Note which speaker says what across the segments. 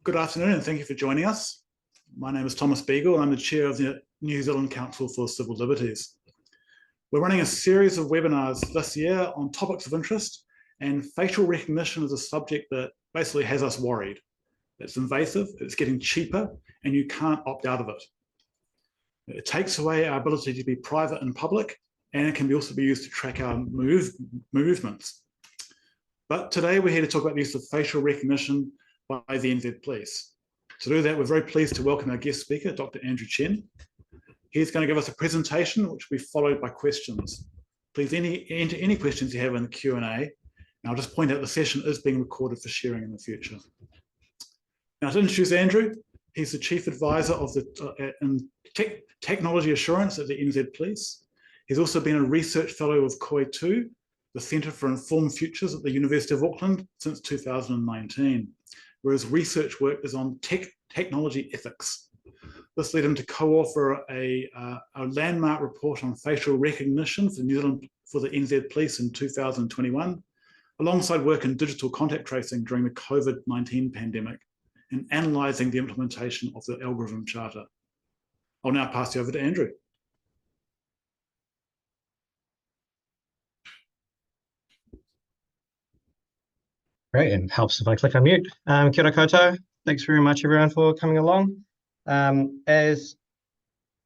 Speaker 1: Good afternoon and thank you for joining us. My name is Thomas Beagle and I'm the chair of the New Zealand Council for Civil Liberties. We're running a series of webinars this year on topics of interest, and facial recognition is a subject that basically has us worried. It's invasive, it's getting cheaper, and you can't opt out of it. It takes away our ability to be private in public, and it can also be used to track our movements. But today we're here to talk about the use of facial recognition by the NZ Police. To do that, we're very pleased to welcome our guest speaker, Dr. Andrew Chen. He's going to give us a presentation, which will be followed by questions. Please enter any questions you have in the Q&A. And I'll just point out the session is being recorded for sharing in the future. Now, to introduce Andrew, he's the Chief Advisor of the Technology Assurance at the NZ Police. He's also been a Research Fellow of COI2, the Centre for Informed Futures at the University of Auckland, since 2019, where his research work is on technology ethics. This led him to co-author a landmark report on facial recognition for New Zealand for the NZ Police in 2021, alongside work in digital contact tracing during the COVID-19 pandemic, and analysing the implementation of the algorithm charter. I'll now pass you over to Andrew.
Speaker 2: Great, and helps if I click on mute. Kia ora koutou. Thanks very much, everyone, for coming along. As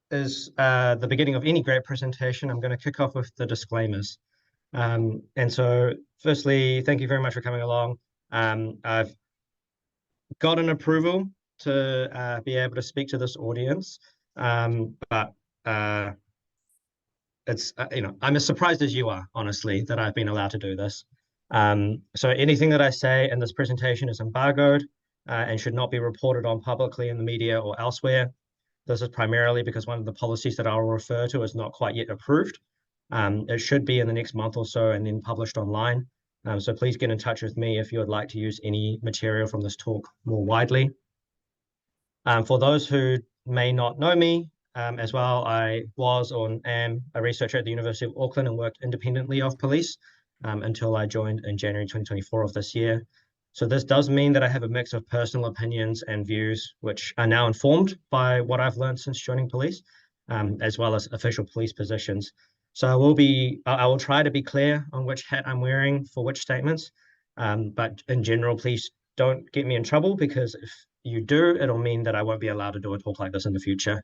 Speaker 2: is the beginning of any great presentation, I'm going to kick off with the disclaimers. And so, firstly, thank you very much for coming along. I've got an approval to be able to speak to this audience, but it's I'm as surprised as you are, honestly, that I've been allowed to do this. So anything that I say in this presentation is embargoed and should not be reported on publicly in the media or elsewhere. This is primarily because one of the policies that I'll refer to is not quite yet approved. It should be in the next month or so and then published online. So please get in touch with me if you would like to use any material from this talk more widely. For those who may not know me as well, I was or am a researcher at the University of Auckland and worked independently of police until I joined in January 2024 of this year. So this does mean that I have a mix of personal opinions and views, which are now informed by what I've learned since joining police, as well as official police positions. So I will try to be clear on which hat I'm wearing for which statements, but in general, please don't get me in trouble, because if you do, it'll mean that I won't be allowed to do a talk like this in the future.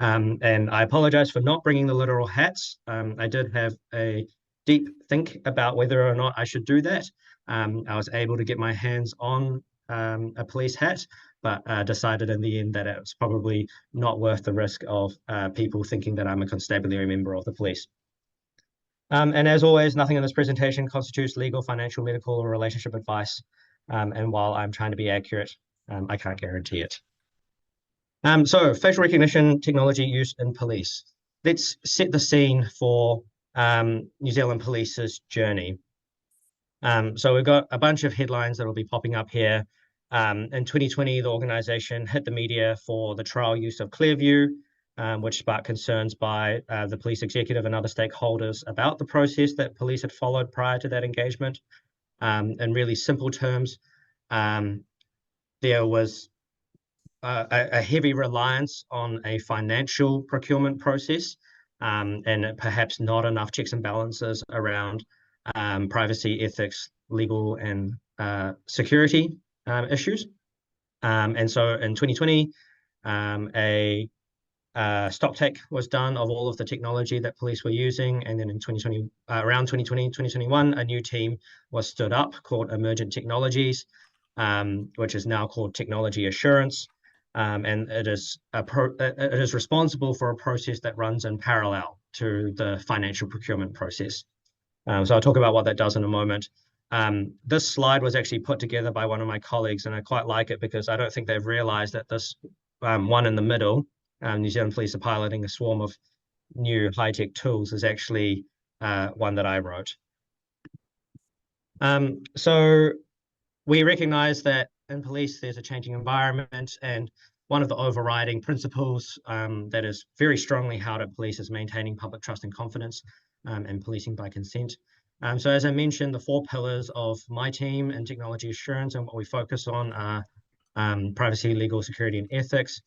Speaker 2: And I apologize for not bringing the literal hats. I did have a deep think about whether or not I should do that. I was able to get my hands on a police hat, but decided in the end that it was probably not worth the risk of people thinking that I'm a constabulary member of the police. And as always, nothing in this presentation constitutes legal, financial, medical, or relationship advice. And while I'm trying to be accurate, I can't guarantee it. So facial recognition technology use in police. Let's set the scene for New Zealand Police's journey. So we've got a bunch of headlines that will be popping up here. In 2020, the organisation hit the media for the trial use of Clearview, which sparked concerns by the police executive and other stakeholders about the process that police had followed prior to that engagement. In really simple terms, there was a heavy reliance on a financial procurement process, and perhaps not enough checks and balances around privacy, ethics, legal, and security issues. And so in 2020, a stock take was done of all of the technology that police were using. And then in around 2020, 2021, a new team was stood up called Emergent Technologies, which is now called Technology Assurance. And it is responsible for a process that runs in parallel to the financial procurement process. So I'll talk about what that does in a moment. This slide was actually put together by one of my colleagues, and I quite like it because I don't think they've realized that this one in the middle, New Zealand Police are piloting a swarm of new high-tech tools, is actually one that I wrote. So we recognize that in police there's a changing environment, and one of the overriding principles that is very strongly held at police is maintaining public trust and confidence, and policing by consent. So as I mentioned, the four pillars of my team in technology assurance and what we focus on are privacy, legal, security, and ethics.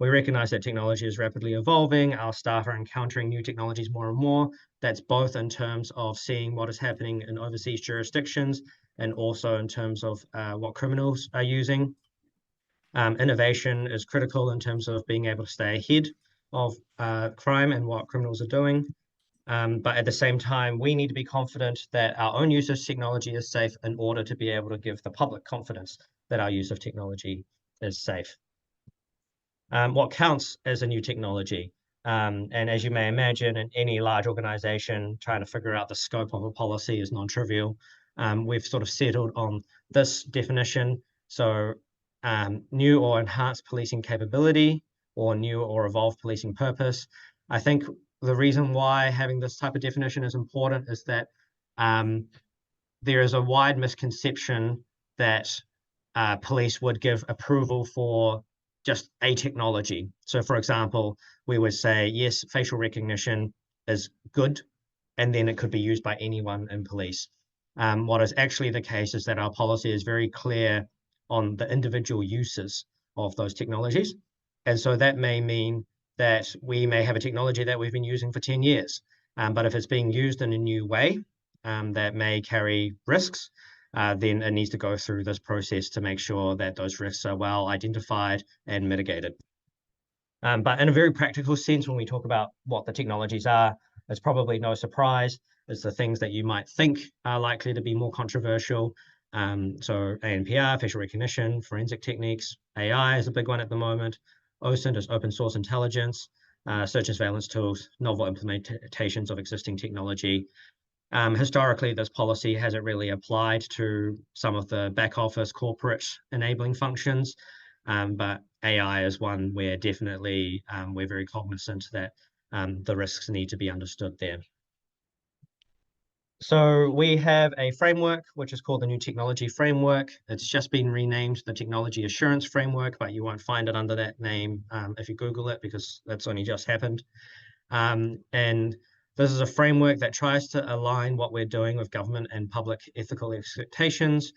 Speaker 2: We recognize that technology is rapidly evolving. Our staff are encountering new technologies more and more. That's both in terms of seeing what is happening in overseas jurisdictions and also in terms of what criminals are using. Innovation is critical in terms of being able to stay ahead of crime and what criminals are doing. But at the same time, we need to be confident that our own use of technology is safe in order to be able to give the public confidence that our use of technology is safe. What counts as a new technology? And as you may imagine, in any large organization, trying to figure out the scope of a policy is non-trivial. We've sort of settled on this definition. So new or enhanced policing capability, or new or evolved policing purpose. I think the reason why having this type of definition is important is that there is a wide misconception that police would give approval for just a technology. So for example, we would say, yes, facial recognition is good, and then it could be used by anyone in police. What is actually the case is that our policy is very clear on the individual uses of those technologies. And so that may mean that we may have a technology that we've been using for 10 years, but if it's being used in a new way that may carry risks, then it needs to go through this process to make sure that those risks are well identified and mitigated. But in a very practical sense, when we talk about what the technologies are, it's probably no surprise. It's the things that you might think are likely to be more controversial. So ANPR, facial recognition, forensic techniques, AI is a big one at the moment. OSINT is open source intelligence, search and surveillance tools, novel implementations of existing technology. Historically, this policy hasn't really applied to some of the back office corporate enabling functions, but AI is one where definitely we're very cognizant that the risks need to be understood there. So we have a framework, which is called the New Technology Framework. It's just been renamed the Technology Assurance Framework, but you won't find it under that name if you Google it, because that's only just happened. And this is a framework that tries to align what we're doing with government and public ethical expectations,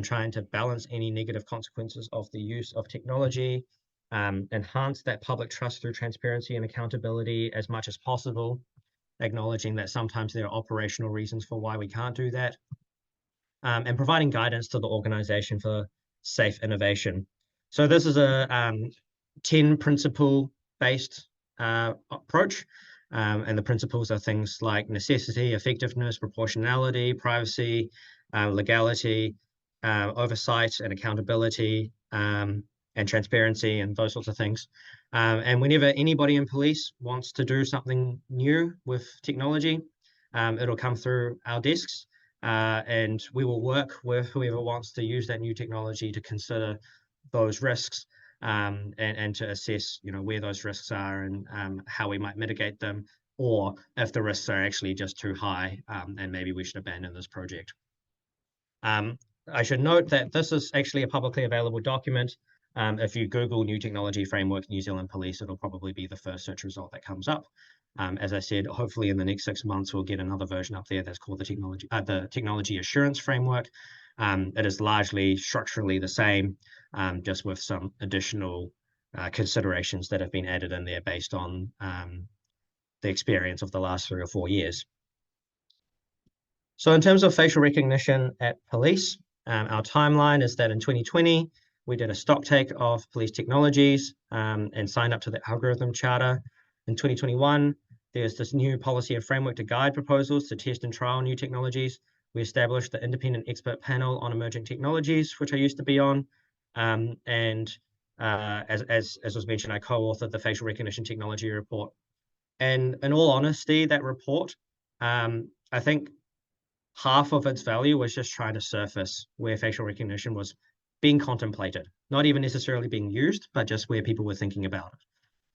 Speaker 2: trying to balance any negative consequences of the use of technology, enhance that public trust through transparency and accountability as much as possible, acknowledging that sometimes there are operational reasons for why we can't do that, and providing guidance to the organization for safe innovation. So this is a 10 principle based approach. And the principles are things like necessity, effectiveness, proportionality, privacy, legality, oversight and accountability, and transparency, and those sorts of things. And whenever anybody in police wants to do something new with technology, it'll come through our desks, and we will work with whoever wants to use that new technology to consider those risks, and to assess, where those risks are and how we might mitigate them, or if the risks are actually just too high and maybe we should abandon this project. I should note that this is actually a publicly available document. If you Google New Technology Framework New Zealand Police, it'll probably be the first search result that comes up. As I said, hopefully in the next 6 months, we'll get another version up there that's called the Technology Assurance Framework. It is largely structurally the same, just with some additional considerations that have been added in there based on the experience of the last 3 or 4 years. So in terms of facial recognition at police, our timeline is that in 2020, we did a stock take of police technologies and signed up to the algorithm charter. In 2021, there's this new policy and framework to guide proposals to test and trial new technologies. We established the independent expert panel on emerging technologies, which I used to be on. And as was mentioned, I co-authored the facial recognition technology report. And in all honesty, that report, I think half of its value was just trying to surface where facial recognition was being contemplated, not even necessarily being used, but just where people were thinking about it.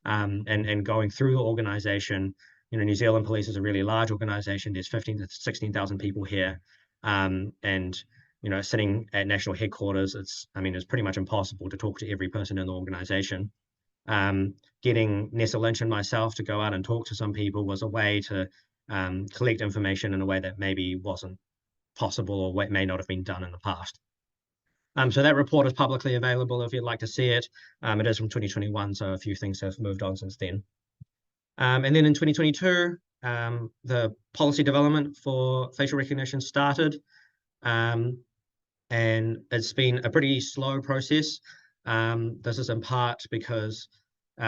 Speaker 2: And going through the organization, New Zealand Police is a really large organization. There's 15 to 16,000 people here. And, sitting at national headquarters, it's pretty much impossible to talk to every person in the organization. Getting Nessa Lynch and myself to go out and talk to some people was a way to collect information in a way that maybe wasn't possible or may not have been done in the past. So that report is publicly available if you'd like to see it. It is from 2021, so a few things have moved on since then. And then in 2022, the policy development for facial recognition started. And it's been a pretty slow process. This is in part because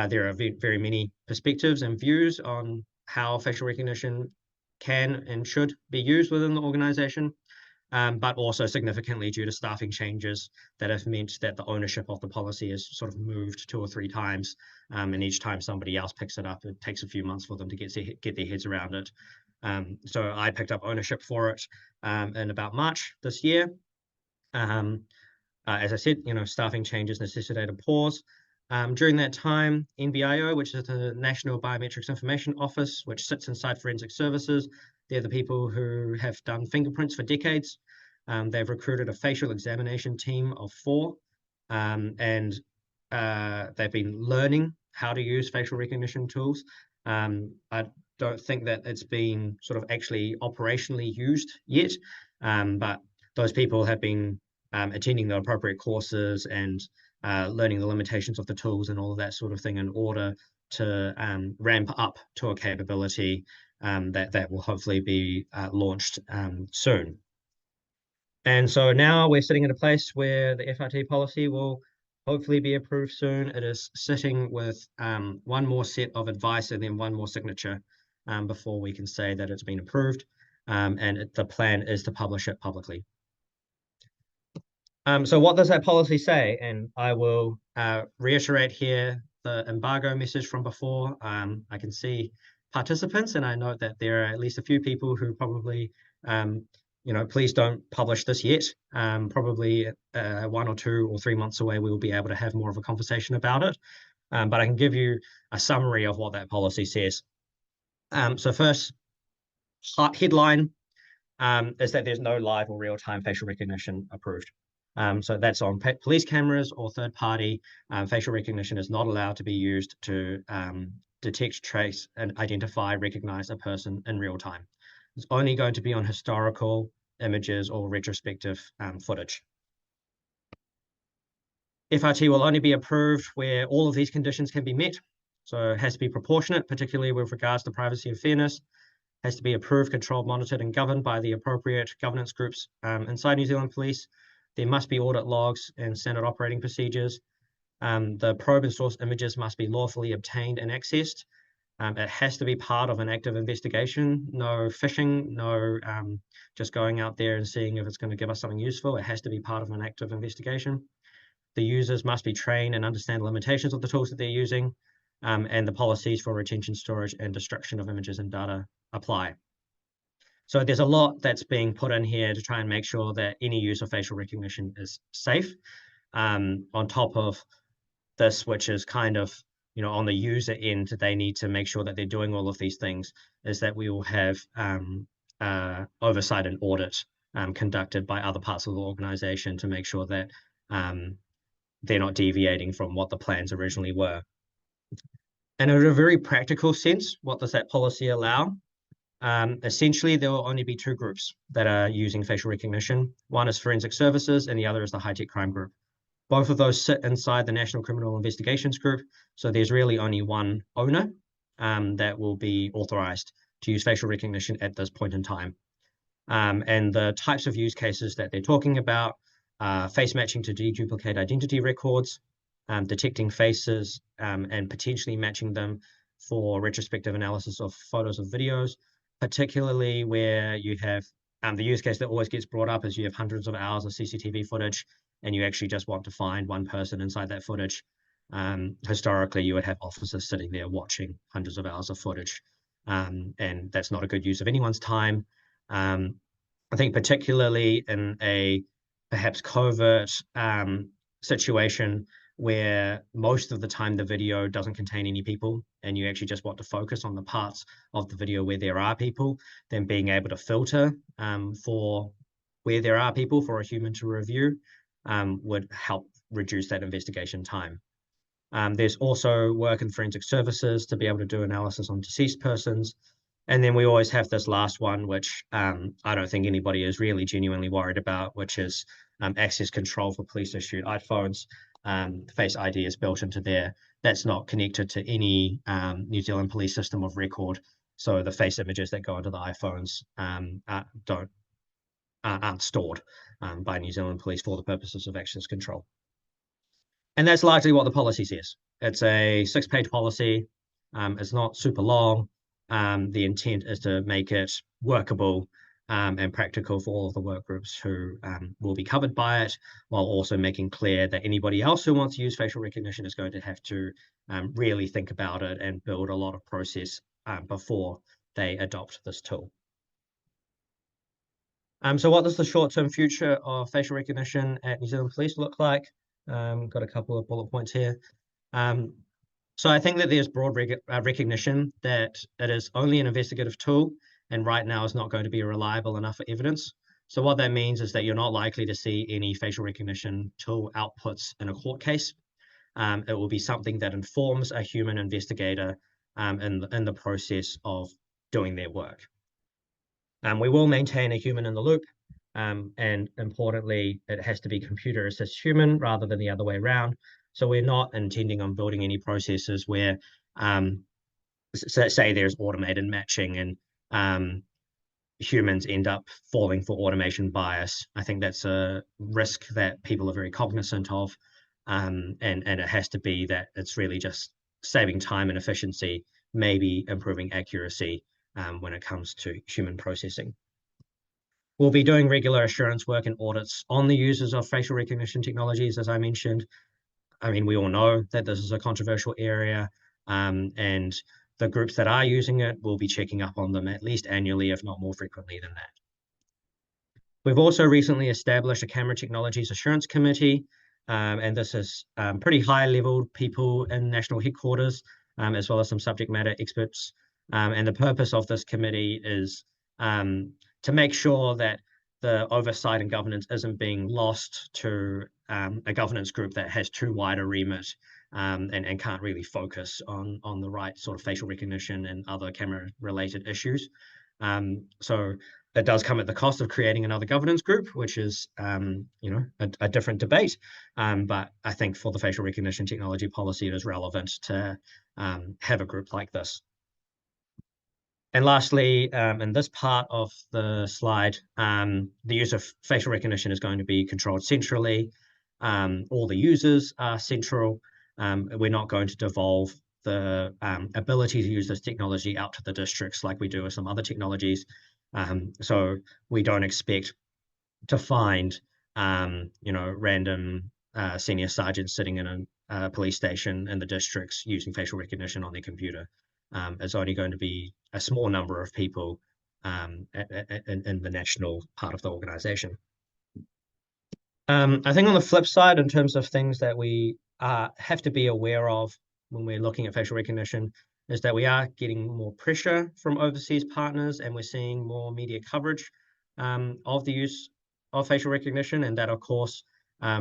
Speaker 2: there are very many perspectives and views on how facial recognition can and should be used within the organization, but also significantly due to staffing changes that have meant that the ownership of the policy has sort of moved 2 or 3 times, and each time somebody else picks it up, it takes a few months for them to get their heads around it. So I picked up ownership for it in about March this year. As I said, staffing changes necessitated a pause. During that time, NBIO, which is the National Biometrics Information Office, which sits inside Forensic Services, they're the people who have done fingerprints for decades. They've recruited a facial examination team of 4, and they've been learning how to use facial recognition tools. I don't think that it's been sort of actually operationally used yet, but those people have been attending the appropriate courses and learning the limitations of the tools and all of that sort of thing in order to ramp up to a capability that will hopefully be launched soon. And so now we're sitting in a place where the FRT policy will hopefully be approved soon. It is sitting with one more set of advice and then one more signature before we can say that it's been approved. And the plan is to publish it publicly. So what does that policy say? And I will reiterate here the embargo message from before. I can see participants, and I note that there are at least a few people who probably, please don't publish this yet. Probably 1 or 2 or 3 months away, we will be able to have more of a conversation about it. But I can give you a summary of what that policy says. So first, headline is that there's no live or real-time facial recognition approved. So that's on police cameras or third-party. Facial recognition is not allowed to be used to detect, trace, and identify, recognize a person in real time. It's only going to be on historical images or retrospective footage. FRT will only be approved where all of these conditions can be met. So it has to be proportionate, particularly with regards to privacy and fairness. Has to be approved, controlled, monitored, and governed by the appropriate governance groups inside New Zealand Police. There must be audit logs and standard operating procedures. The probe and source images must be lawfully obtained and accessed. It has to be part of an active investigation. No phishing, no just going out there and seeing if it's going to give us something useful. It has to be part of an active investigation. The users must be trained and understand the limitations of the tools that they're using, and the policies for retention, storage, and destruction of images and data apply. So there's a lot that's being put in here to try and make sure that any use of facial recognition is safe. On top of this, which is kind of, on the user end, they need to make sure that they're doing all of these things, is that we will have oversight and audit conducted by other parts of the organization to make sure that they're not deviating from what the plans originally were. And in a very practical sense, what does that policy allow? Essentially, there will only be 2 groups that are using facial recognition. One is Forensic Services and the other is the High Tech Crime Group. Both of those sit inside the National Criminal Investigations Group. So there's really only one owner that will be authorized to use facial recognition at this point in time. And the types of use cases that they're talking about, face matching to deduplicate identity records, detecting faces and potentially matching them for retrospective analysis of photos or videos, particularly where you have the use case that always gets brought up is you have hundreds of hours of CCTV footage and you actually just want to find one person inside that footage. Historically, you would have officers sitting there watching hundreds of hours of footage, and that's not a good use of anyone's time. I think particularly in a perhaps covert situation where most of the time the video doesn't contain any people and you actually just want to focus on the parts of the video where there are people, then being able to filter for where there are people for a human to review would help reduce that investigation time. There's also work in Forensic Services to be able to do analysis on deceased persons. And then we always have this last one, which I don't think anybody is really genuinely worried about, which is access control for police-issued iPhones. Face ID is built into there. That's not connected to any New Zealand police system of record. So the face images that go into the iPhones aren't stored by New Zealand police for the purposes of access control. And that's largely what the policy says. It's a 6-page policy. It's not super long. The intent is to make it workable and practical for all of the work groups who will be covered by it, while also making clear that anybody else who wants to use facial recognition is going to have to really think about it and build a lot of process before they adopt this tool. So what does the short-term future of facial recognition at New Zealand Police look like? Got a couple of bullet points here. So I think that there's broad recognition that it is only an investigative tool, and right now is not going to be reliable enough for evidence. So what that means is that you're not likely to see any facial recognition tool outputs in a court case. It will be something that informs a human investigator in the process of doing their work. We will maintain a human in the loop, and importantly, it has to be computer assist human rather than the other way around. So we're not intending on building any processes where, say there's automated matching and humans end up falling for automation bias. I think that's a risk that people are very cognizant of, and it has to be that it's really just saving time and efficiency, maybe improving accuracy when it comes to human processing. We'll be doing regular assurance work and audits on the users of facial recognition technologies, as I mentioned. I mean, we all know that this is a controversial area, and the groups that are using it will be checking up on them at least annually, if not more frequently than that. We've also recently established a Camera Technologies Assurance Committee, and this is pretty high-level people in national headquarters, as well as some subject matter experts. And the purpose of this committee is to make sure that the oversight and governance isn't being lost to a governance group that has too wide a remit and can't really focus on the right sort of facial recognition and other camera-related issues. So it does come at the cost of creating another governance group, which is a different debate. But I think for the facial recognition technology policy, it is relevant to have a group like this. And lastly, in this part of the slide, the use of facial recognition is going to be controlled centrally. All the users are central. We're not going to devolve the ability to use this technology out to the districts like we do with some other technologies. So we don't expect to find, random senior sergeants sitting in a police station in the districts using facial recognition on their computer. It's only going to be a small number of people in the national part of the organization. I think on the flip side, in terms of things that we have to be aware of when we're looking at facial recognition, is that we are getting more pressure from overseas partners, and we're seeing more media coverage of the use of facial recognition, and that, of course,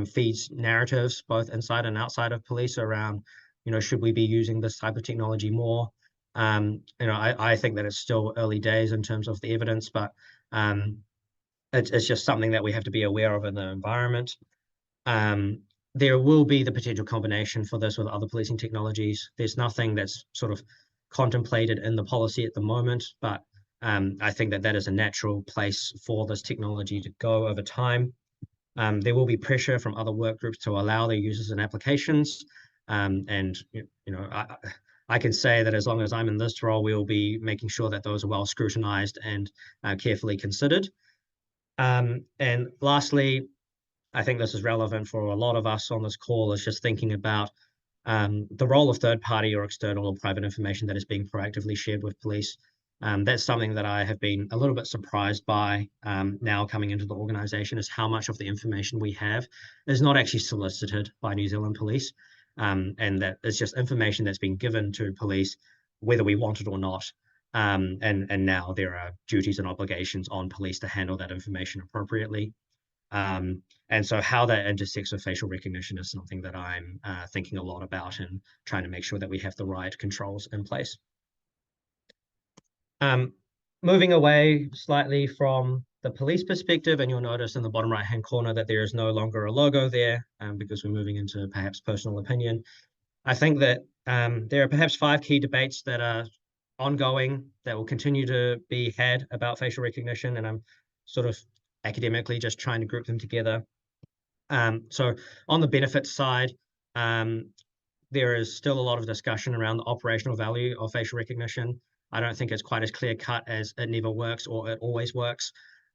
Speaker 2: feeds narratives both inside and outside of police around, should we be using this type of technology more? I think that it's still early days in terms of the evidence, but it's just something that we have to be aware of in the environment. There will be the potential combination for this with other policing technologies. There's nothing that's sort of contemplated in the policy at the moment, but I think that is a natural place for this technology to go over time. There will be pressure from other work groups to allow their users and applications. I can say that as long as I'm in this role, we'll be making sure that those are well scrutinized and carefully considered. And lastly, I think this is relevant for a lot of us on this call, is just thinking about the role of third-party or external or private information that is being proactively shared with police. That's something that I have been a little bit surprised by now coming into the organization, is how much of the information we have is not actually solicited by New Zealand Police, and that it's just information that's been given to police, whether we want it or not. And now there are duties and obligations on police to handle that information appropriately. And so how that intersects with facial recognition is something that I'm thinking a lot about and trying to make sure that we have the right controls in place. Moving away slightly from the police perspective, and you'll notice in the bottom right-hand corner that there is no longer a logo there because we're moving into perhaps personal opinion. I think that there are perhaps 5 key debates that are ongoing that will continue to be had about facial recognition, and I'm sort of academically just trying to group them together. So on the benefits side, there is still a lot of discussion around the operational value of facial recognition. I don't think it's quite as clear cut as it never works or it always works.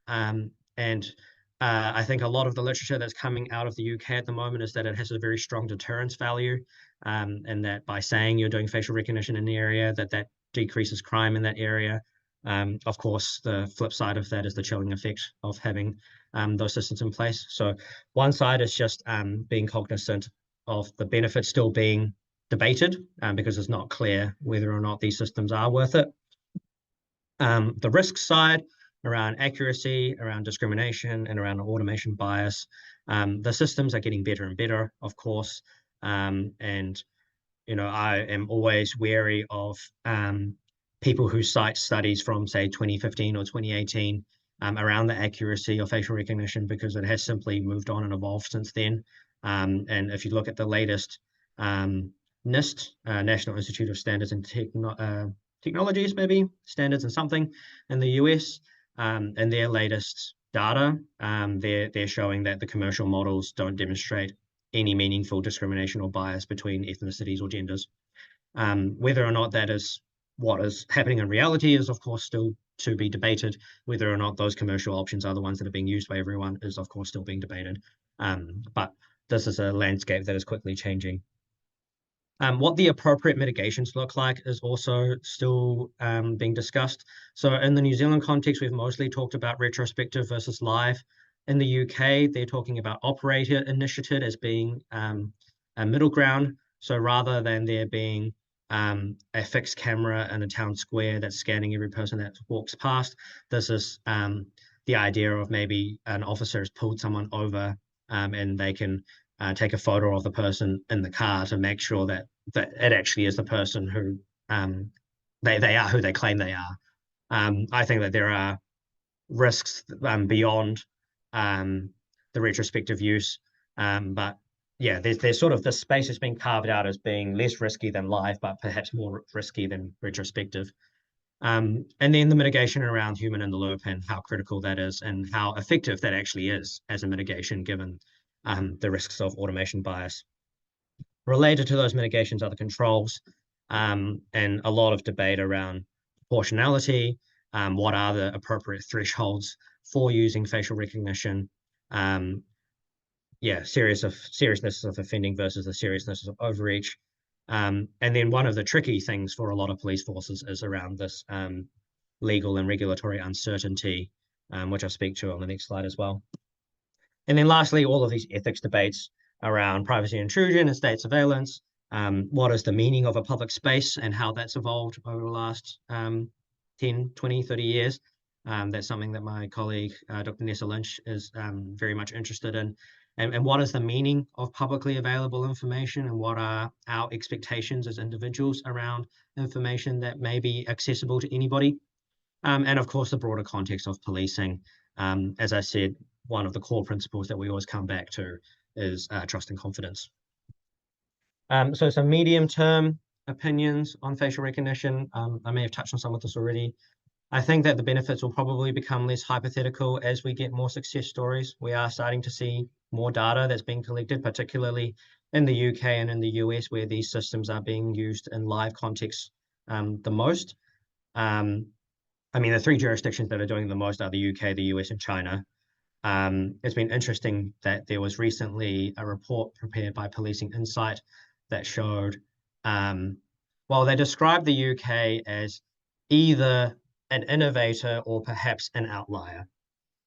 Speaker 2: I think a lot of the literature that's coming out of the UK at the moment is that it has a very strong deterrence value, and that by saying you're doing facial recognition in the area, that decreases crime in that area. Of course, the flip side of that is the chilling effect of having those systems in place. So one side is just being cognizant of the benefits still being debated because it's not clear whether or not these systems are worth it. The risk side around accuracy, around discrimination, and around automation bias, the systems are getting better and better, of course. And I am always wary of people who cite studies from, say, 2015 or 2018 around the accuracy of facial recognition, because it has simply moved on and evolved since then. And if you look at the latest NIST, National Institute of Standards and Technologies, maybe standards and something in the US, and their latest data, they're showing that the commercial models don't demonstrate any meaningful discrimination or bias between ethnicities or genders. Whether or not that is what is happening in reality is, of course, still to be debated. Whether or not those commercial options are the ones that are being used by everyone is, of course, still being debated. But this is a landscape that is quickly changing. What the appropriate mitigations look like is also still being discussed. So in the New Zealand context, we've mostly talked about retrospective versus live. In the UK, they're talking about operator initiated as being a middle ground. So rather than there being a fixed camera in a town square that's scanning every person that walks past, this is the idea of maybe an officer has pulled someone over and they can take a photo of the person in the car to make sure that it actually is the person who they are who they claim they are. I think that there are risks beyond the retrospective use, but yeah, there's sort of this space that's been carved out as being less risky than live, but perhaps more risky than retrospective. And then the mitigation around human in the loop and how critical that is and how effective that actually is as a mitigation given the risks of automation bias. Related to those mitigations are the controls, and a lot of debate around proportionality, what are the appropriate thresholds for using facial recognition, seriousness of offending versus the seriousness of overreach. And then one of the tricky things for a lot of police forces is around this legal and regulatory uncertainty, which I'll speak to on the next slide as well. And then lastly, all of these ethics debates around privacy intrusion and state surveillance, what is the meaning of a public space and how that's evolved over the last 10, 20, 30 years. That's something that my colleague, Dr. Nessa Lynch, is very much interested in. And what is the meaning of publicly available information, and what are our expectations as individuals around information that may be accessible to anybody? And of course, the broader context of policing. As I said, one of the core principles that we always come back to is trust and confidence. So some medium-term opinions on facial recognition. I may have touched on some of this already. I think that the benefits will probably become less hypothetical as we get more success stories. We are starting to see more data that's being collected, particularly in the UK and in the US, where these systems are being used in live contexts the most. I mean, the 3 jurisdictions that are doing the most are the UK, the US, and China. It's been interesting that there was recently a report prepared by Policing Insight that showed, well, they described the UK as either an innovator or perhaps an outlier.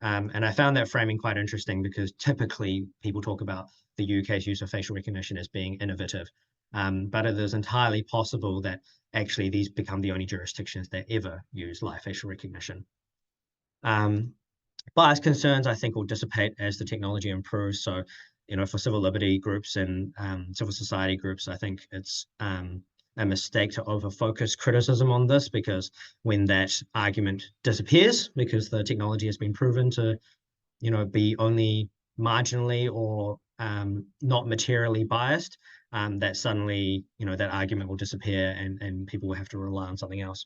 Speaker 2: And I found that framing quite interesting because typically people talk about the UK's use of facial recognition as being innovative. But it is entirely possible that actually these become the only jurisdictions that ever use live facial recognition. Bias concerns, I think, will dissipate as the technology improves. So, for civil liberty groups and civil society groups, I think it's a mistake to over-focus criticism on this, because when that argument disappears, because the technology has been proven to, be only marginally or not materially biased, that suddenly, that argument will disappear and people will have to rely on something else.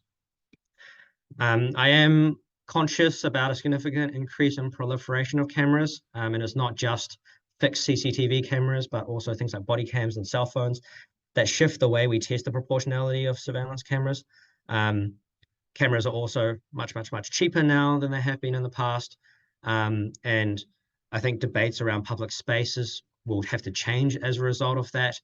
Speaker 2: I am conscious about a significant increase in proliferation of cameras, and it's not just fixed CCTV cameras, but also things like body cams and cell phones that shift the way we test the proportionality of surveillance cameras. Cameras are also much, much, much cheaper now than they have been in the past. And I think debates around public spaces will have to change as a result of that.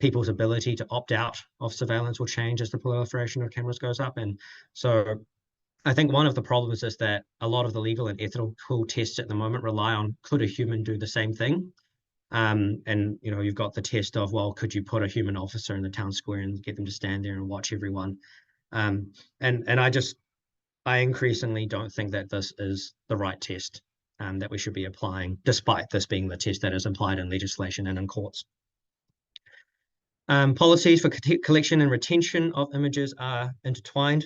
Speaker 2: People's ability to opt out of surveillance will change as the proliferation of cameras goes up. And so I think one of the problems is that a lot of the legal and ethical tests at the moment rely on, could a human do the same thing? And you've got the test of, well, could you put a human officer in the town square and get them to stand there and watch everyone? And I increasingly don't think that this is the right test that we should be applying, despite this being the test that is applied in legislation and in courts. Policies for collection and retention of images are intertwined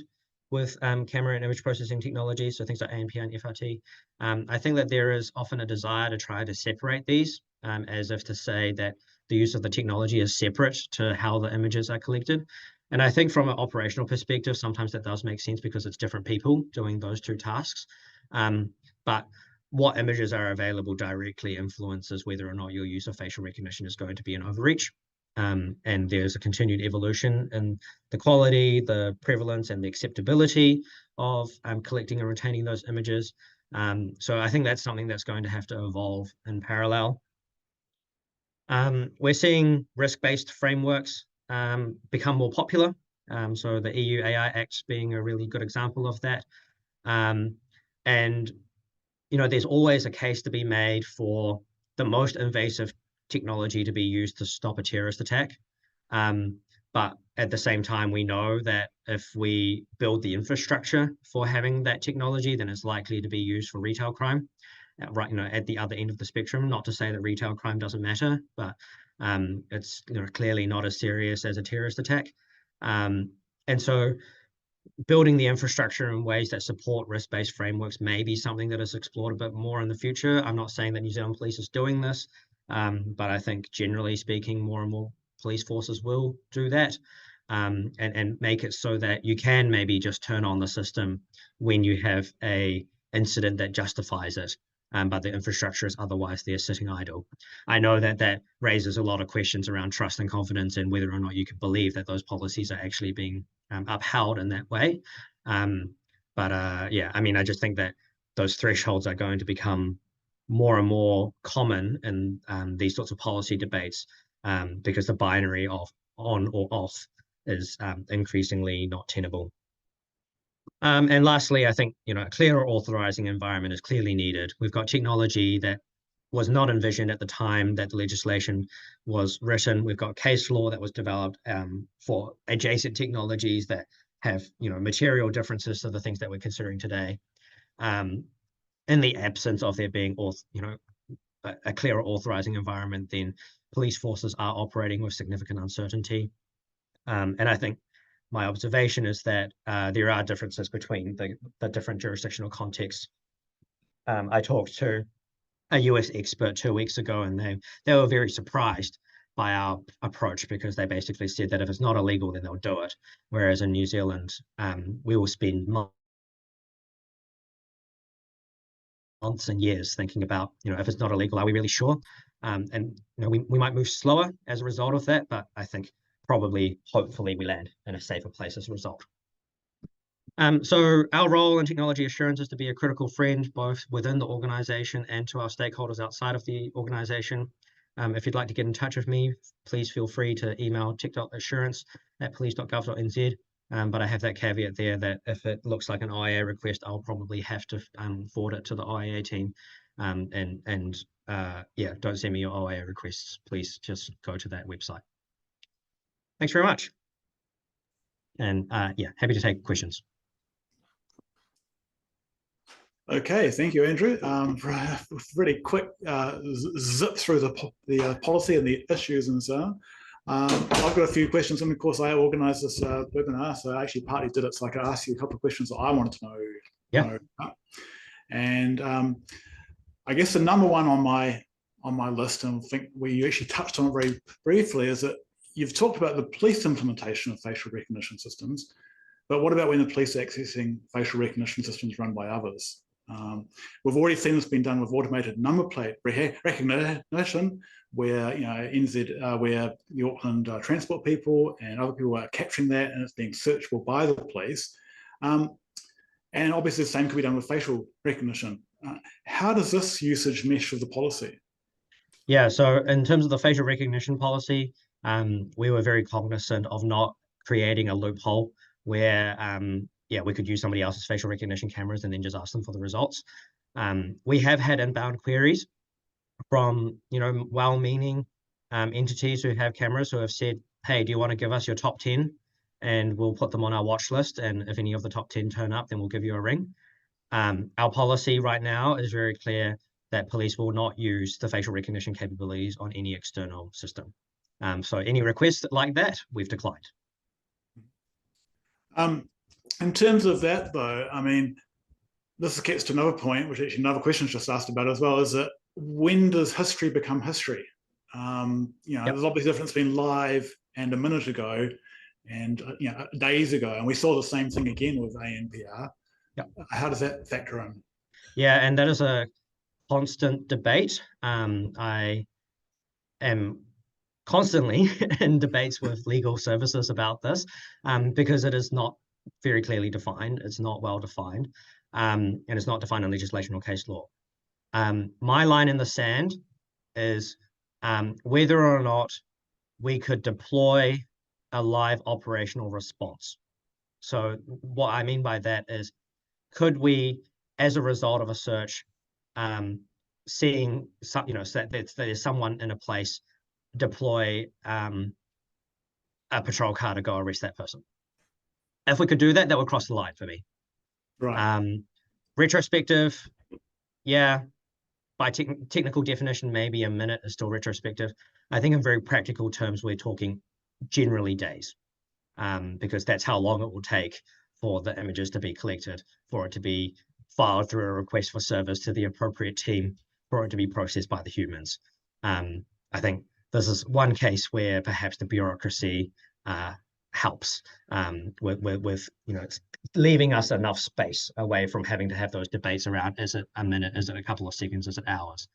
Speaker 2: with camera and image processing technology, so things like ANPR and FRT. I think that there is often a desire to try to separate these, as if to say that the use of the technology is separate to how the images are collected. And I think from an operational perspective, sometimes that does make sense because it's different people doing those two tasks. But what images are available directly influences whether or not your use of facial recognition is going to be an overreach. And there's a continued evolution in the quality, the prevalence, and the acceptability of collecting and retaining those images. So I think that's something that's going to have to evolve in parallel. We're seeing risk-based frameworks become more popular. So the EU AI Act being a really good example of that. And, there's always a case to be made for the most invasive technology to be used to stop a terrorist attack. But at the same time, we know that if we build the infrastructure for having that technology, then it's likely to be used for retail crime, right? At the other end of the spectrum. Not to say that retail crime doesn't matter, but it's clearly not as serious as a terrorist attack. And so building the infrastructure in ways that support risk-based frameworks may be something that is explored a bit more in the future. I'm not saying that New Zealand Police is doing this, but I think generally speaking, more and more police forces will do that, and make it so that you can maybe just turn on the system when you have a incident that justifies it, but the infrastructure is otherwise there sitting idle. I know that that raises a lot of questions around trust and confidence and whether or not you can believe that those policies are actually being upheld in that way. Yeah, I just think that those thresholds are going to become more and more common in these sorts of policy debates, because the binary of on or off is increasingly not tenable. And lastly, I think a clearer authorizing environment is clearly needed. We've got technology that was not envisioned at the time that the legislation was written. We've got case law that was developed for adjacent technologies that have material differences to the things that we're considering today. In the absence of there being a clearer authorizing environment, then police forces are operating with significant uncertainty. And I think my observation is that there are differences between the different jurisdictional contexts. I talked to a US expert 2 weeks ago, and they were very surprised by our approach, because they basically said that if it's not illegal, then they'll do it. Whereas in New Zealand, we will spend months and years thinking about, if it's not illegal, are we really sure? And we might move slower as a result of that, but I think probably, hopefully, we land in a safer place as a result. So our role in technology assurance is to be a critical friend, both within the organization and to our stakeholders outside of the organization. If you'd like to get in touch with me, please feel free to email tech.assurance@police.gov.nz. But I have that caveat there that if it looks like an OIA request, I'll probably have to forward it to the OIA team. Yeah, don't send me your OIA requests. Please just go to that website. Thanks very much. And yeah, happy to take questions.
Speaker 1: Okay, thank you, Andrew. For a really quick zip through the policy and the issues and so I've got a few questions, and of course I organised this webinar, so I actually partly did it so I could ask you a couple of questions that I wanted to know.
Speaker 2: Yeah.
Speaker 1: And I guess the number one on my list, and I think we actually touched on it very briefly, is that you've talked about the police implementation of facial recognition systems, but what about when the police are accessing facial recognition systems run by others? We've already seen this being done with automated number plate recognition, where where the Auckland transport people and other people are capturing that, and it's being searchable by the police. And obviously, the same could be done with facial recognition. How does this usage mesh with the policy?
Speaker 2: Yeah, so in terms of the facial recognition policy, we were very cognizant of not creating a loophole where we could use somebody else's facial recognition cameras and then just ask them for the results. We have had inbound queries from well-meaning entities who have cameras who have said, hey, do you want to give us your top 10? And we'll put them on our watch list. And if any of the top 10 turn up, then we'll give you a ring. Our policy right now is very clear that police will not use the facial recognition capabilities on any external system. So any requests like that, we've declined.
Speaker 1: In terms of that, though, I mean, this gets to another point, which actually another question is just asked about as well, is that when does history become history? There's obviously a difference between live and a minute ago and days ago, and we saw the same thing again with ANPR.
Speaker 2: Yep.
Speaker 1: How does that factor in?
Speaker 2: Yeah, and that is a constant debate. I am constantly in debates with legal services about this because it is not very clearly defined. It's not well defined, and it's not defined in legislation or case law. My line in the sand is whether or not we could deploy a live operational response. So what I mean by that is, could we, as a result of a search, seeing that there's someone in a place, deploy a patrol car to go arrest that person? If we could do that, that would cross the line for me.
Speaker 1: Right.
Speaker 2: Retrospective, yeah. By technical definition, maybe a minute is still retrospective. I think in very practical terms, we're talking generally days, because that's how long it will take for the images to be collected, for it to be filed through a request for service to the appropriate team, for it to be processed by the humans. I think this is one case where perhaps the bureaucracy helps with leaving us enough space away from having to have those debates around, is it a minute, is it a couple of seconds, is it hours?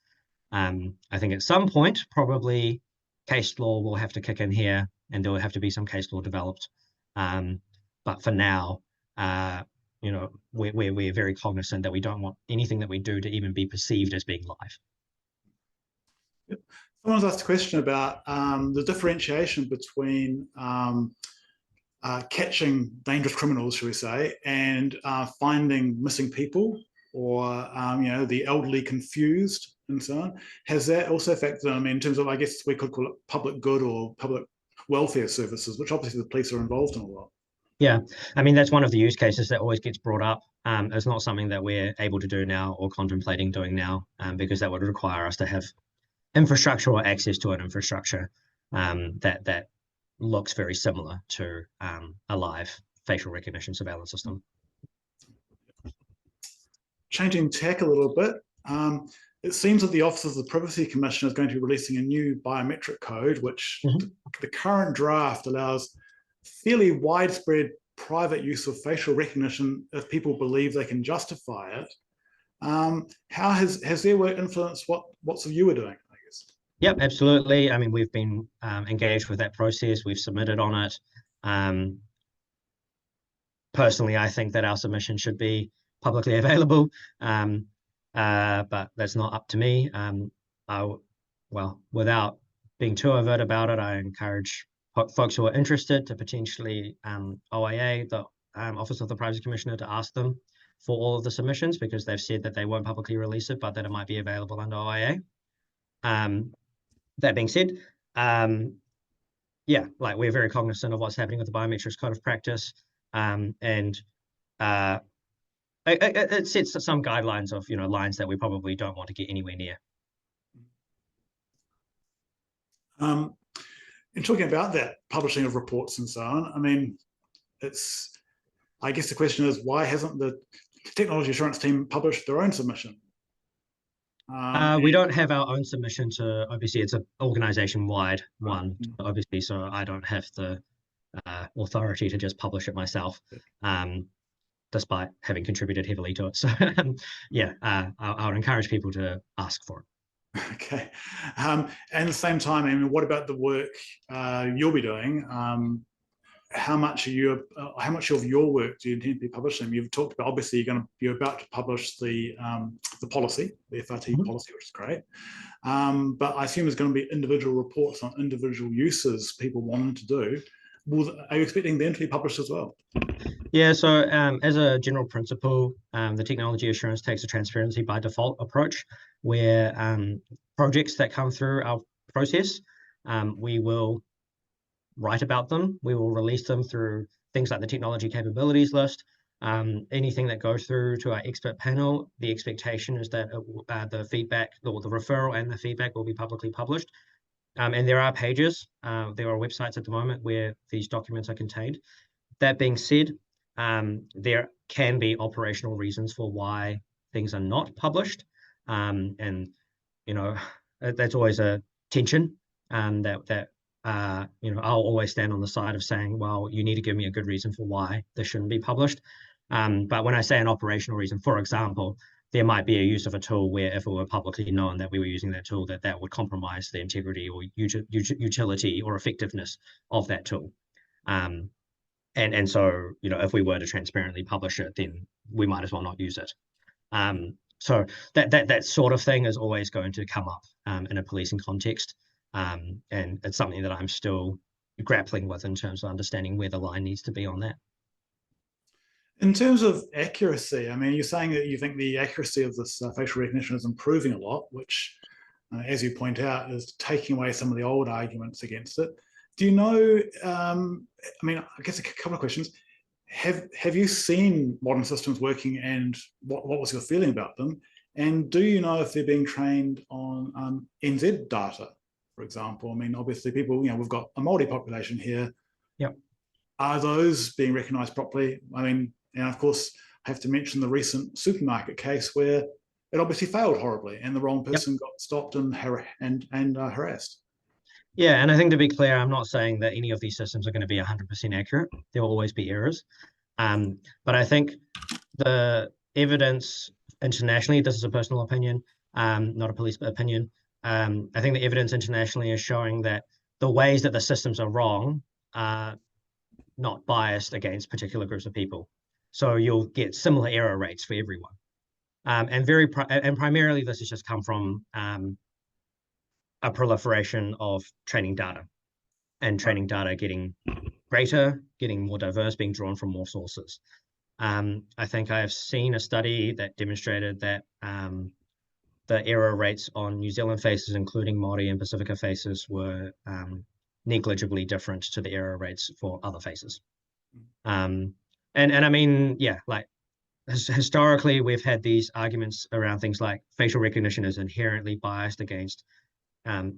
Speaker 2: I think at some point, probably case law will have to kick in here, and there will have to be some case law developed. But for now, we're very cognizant that we don't want anything that we do to even be perceived as being live.
Speaker 1: Yep. Someone's asked a question about the differentiation between catching dangerous criminals, shall we say, and finding missing people, or the elderly confused and so on. Has that also factored in? I mean, in terms of, I guess we could call it public good or public welfare services, which obviously the police are involved in a lot.
Speaker 2: Yeah, I mean, that's one of the use cases that always gets brought up. It's not something that we're able to do now or contemplating doing now, because that would require us to have infrastructure or access to an infrastructure that looks very similar to a live facial recognition surveillance system. Changing
Speaker 1: tack a little bit, it seems that the Office of the Privacy Commissioner is going to be releasing a new biometric code, which the current draft allows fairly widespread private use of facial recognition if people believe they can justify it. How has their work influenced what you are doing, I guess?
Speaker 2: Yep, absolutely. I mean, we've been engaged with that process. We've submitted on it. Personally, I think that our submission should be publicly available, but that's not up to me. Well, without being too overt about it, I encourage folks who are interested to potentially OIA, the Office of the Privacy Commissioner, to ask them for all of the submissions, because they've said that they won't publicly release it, but that it might be available under OIA. That being said, yeah, like, we're very cognizant of what's happening with the biometrics code of practice, and it sets some guidelines of lines that we probably don't want to get anywhere near.
Speaker 1: in talking about that publishing of reports and so on, I mean, I guess the question is, why hasn't the technology assurance team published their own submission?
Speaker 2: We don't have our own submission to, obviously it's an organization-wide one, obviously, so I don't have the authority to just publish it myself, despite having contributed heavily to it. So yeah, I would encourage people to ask for it.
Speaker 1: Okay. And at the same time, I mean, what about the work you'll be doing? How much of your work do you intend to be publishing? You've talked about, obviously you're about to publish the policy, the FRT policy, which is great. But I assume there's going to be individual reports on individual uses people wanting to do. Are you expecting them to be published as well?
Speaker 2: Yeah, so as a general principle, the technology assurance takes a transparency by default approach, where projects that come through our process, we will write about them. We will release them through things like the technology capabilities list. Anything that goes through to our expert panel, the expectation is that the feedback, or the referral and the feedback will be publicly published. And there are pages, there are websites at the moment where these documents are contained. That being said, there can be operational reasons for why things are not published. And, you know, that's always a tension that you know, I'll always stand on the side of saying, well, you need to give me a good reason for why this shouldn't be published. But when I say an operational reason, for example, there might be a use of a tool where if it were publicly known that we were using that tool, that would compromise the integrity or utility or effectiveness of that tool. And so, you know, if we were to transparently publish it, then we might as well not use it. So that sort of thing is always going to come up in a policing context. And it's something that I'm still grappling with in terms of understanding where the line needs to be on that.
Speaker 1: In terms of accuracy, I mean, you're saying that you think the accuracy of this facial recognition is improving a lot, which, as you point out, is taking away some of the old arguments against it. Do you know, I mean, I guess a couple of questions. Have you seen modern systems working, and what was your feeling about them? And do you know if they're being trained on NZ data, for example? I mean, obviously people, you know, we've got a Māori population here.
Speaker 2: Yep.
Speaker 1: Are those being recognised properly? I mean, and of course, I have to mention the recent supermarket case where it obviously failed horribly and the wrong person got stopped and harassed.
Speaker 2: Yeah, and I think to be clear, I'm not saying that any of these systems are going to be 100% accurate. There will always be errors. But I think the evidence internationally, this is a personal opinion, not a police opinion. I think the evidence internationally is showing that the ways that the systems are wrong are not biased against particular groups of people. So you'll get similar error rates for everyone. And primarily this has just come from a proliferation of training data, and training data getting greater, getting more diverse, being drawn from more sources. I think I have seen a study that demonstrated that the error rates on New Zealand faces, including Māori and Pacifica faces, were negligibly different to the error rates for other faces. And I mean, yeah, like historically, we've had these arguments around things like facial recognition is inherently biased against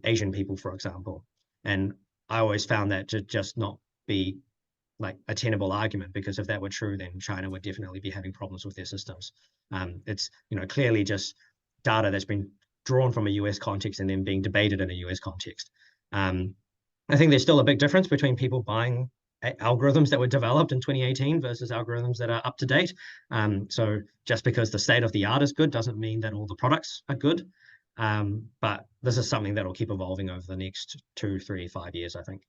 Speaker 2: Asian people, for example. And I always found that to just not be like a tenable argument, because if that were true, then China would definitely be having problems with their systems. It's, you know, clearly just data that's been drawn from a US context and then being debated in a US context. I think there's still a big difference between people buying algorithms that were developed in 2018 versus algorithms that are up to date. So just because the state of the art is good doesn't mean that all the products are good. But this is something that will keep evolving over the next 2, 3, 5 years, I think.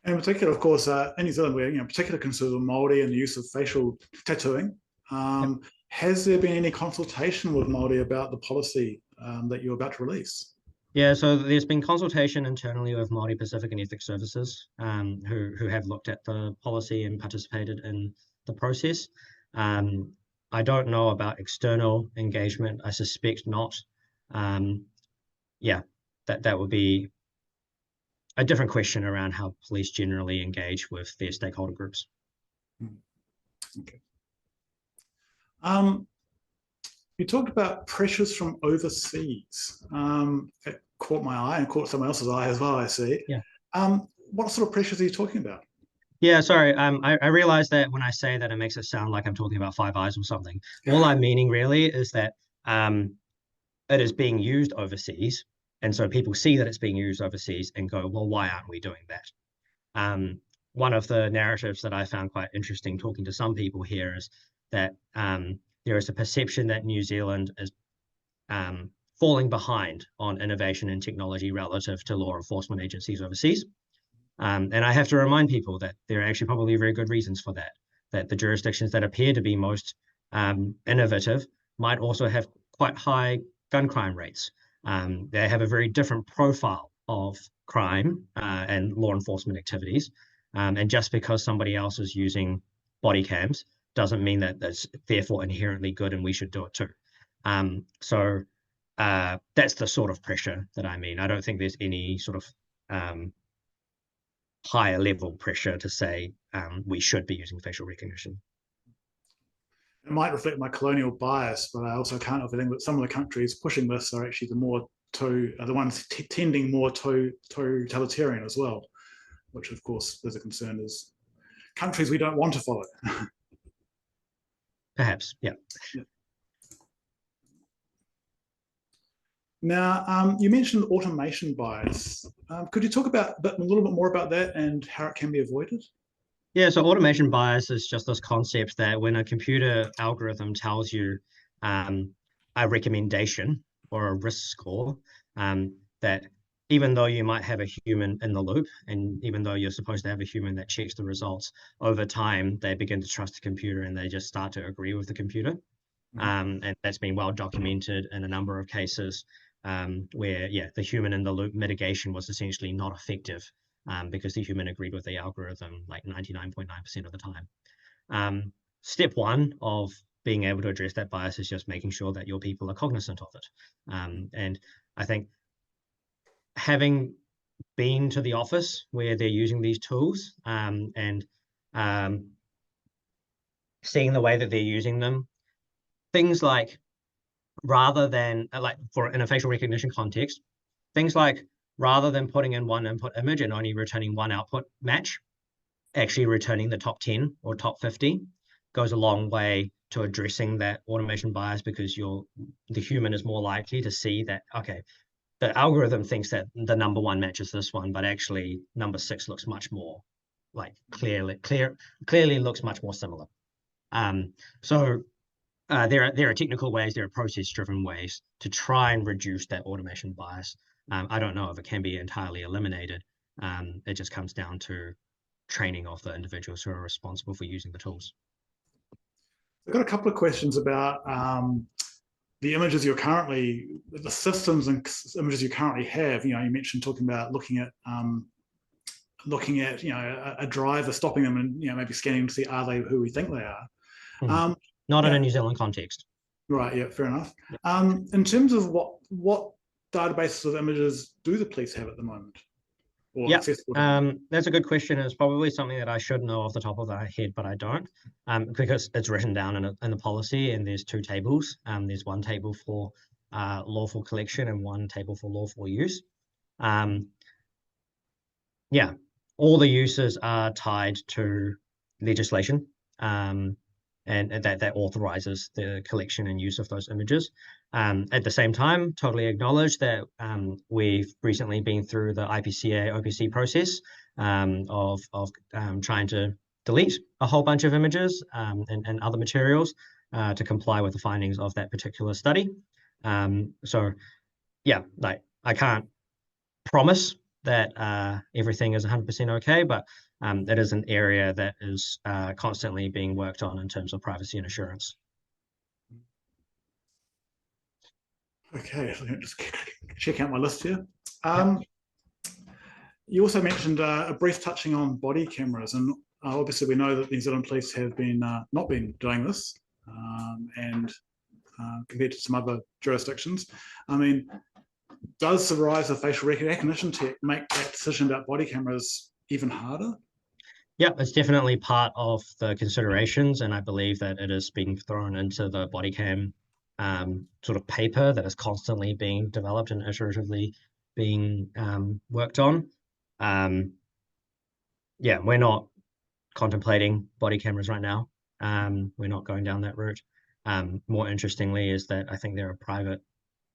Speaker 1: And in particular, of course, in New Zealand, we're, you know, particular concern with Māori and the use of facial tattooing. Has there been any consultation with Māori about the policy that you're about to release? Yeah,
Speaker 2: so there's been consultation internally with Māori Pacific and Ethics Services, who have looked at the policy and participated in the process. I don't know about external engagement. I suspect not. Yeah, that would be a different question around how police generally engage with their stakeholder groups.
Speaker 1: Okay. You talked about pressures from overseas. It caught my eye and caught someone else's eye as well, I see.
Speaker 2: Yeah.
Speaker 1: What sort of pressures are you talking about?
Speaker 2: Yeah, sorry. I realize that when I say that, it makes it sound like I'm talking about Five Eyes or something. All I'm meaning really is that it is being used overseas, and so people see that it's being used overseas and go, well, why aren't we doing that? One of the narratives that I found quite interesting talking to some people here is that there is a perception that New Zealand is falling behind on innovation and technology relative to law enforcement agencies overseas. And I have to remind people that there are actually probably very good reasons for that, that the jurisdictions that appear to be most innovative might also have quite high gun crime rates. They have a very different profile of crime and law enforcement activities. And just because somebody else is using body cams doesn't mean that that's therefore inherently good and we should do it too. So that's the sort of pressure that I mean. I don't think there's any sort of higher level pressure to say we should be using facial recognition.
Speaker 1: It might reflect my colonial bias, but I also can't help that some of the countries pushing this are actually the ones tending more to totalitarian as well, which of course there's a concern is countries we don't want to follow.
Speaker 2: Perhaps, yeah.
Speaker 1: Now, you mentioned automation bias. Could you talk about a little bit more about that and how it can be avoided?
Speaker 2: Yeah, so automation bias is just this concept that when a computer algorithm tells you a recommendation or a risk score, that even though you might have a human in the loop, and even though you're supposed to have a human that checks the results, over time they begin to trust the computer and they just start to agree with the computer. And that's been well documented in a number of cases where, yeah, the human in the loop mitigation was essentially not effective because the human agreed with the algorithm like 99.9% of the time. Step one of being able to address that bias is just making sure that your people are cognizant of it. And I think having been to the office where they're using these tools and seeing the way that they're using them, things like rather than in a facial recognition context, things like rather than putting in one input image and only returning one output match, actually returning the top 10 or top 50 goes a long way to addressing that automation bias, because the human is more likely to see that, okay, the algorithm thinks that the number one matches this one, but actually number 6 looks much more like clearly looks much more similar. So there are technical ways, there are process-driven ways to try and reduce that automation bias. I don't know if it can be entirely eliminated. It just comes down to training of the individuals who are responsible for using the tools.
Speaker 1: I've got a couple of questions about the images the systems and images you currently have. You mentioned talking about looking at a driver, stopping them and maybe scanning to see are they who we think they are.
Speaker 2: Not in a New Zealand context.
Speaker 1: Right. Yeah. Fair enough. In terms of what databases of images do the police have at the moment?
Speaker 2: Yeah, that's a good question. It's probably something that I should know off the top of my head, but I don't, because it's written down in the policy, and there's 2 tables. There's one table for lawful collection and one table for lawful use. Yeah, all the uses are tied to legislation, and that authorizes the collection and use of those images. At the same time, totally acknowledge that we've recently been through the IPCA OPC process of trying to delete a whole bunch of images and other materials to comply with the findings of that particular study. So yeah, I can't promise that everything is 100% okay, but it is an area that is constantly being worked on in terms of privacy and assurance.
Speaker 1: Okay, so just check out my list here. You also mentioned a brief touching on body cameras, and obviously we know that New Zealand police have been not been doing this, and compared to some other jurisdictions. I mean, does the rise of facial recognition tech make that decision about body cameras even harder?
Speaker 2: Yeah, it's definitely part of the considerations, and I believe that it is being thrown into the body cam sort of paper that is constantly being developed and iteratively being worked on. Yeah, we're not contemplating body cameras right now. We're not going down that route. More interestingly is that I think there are private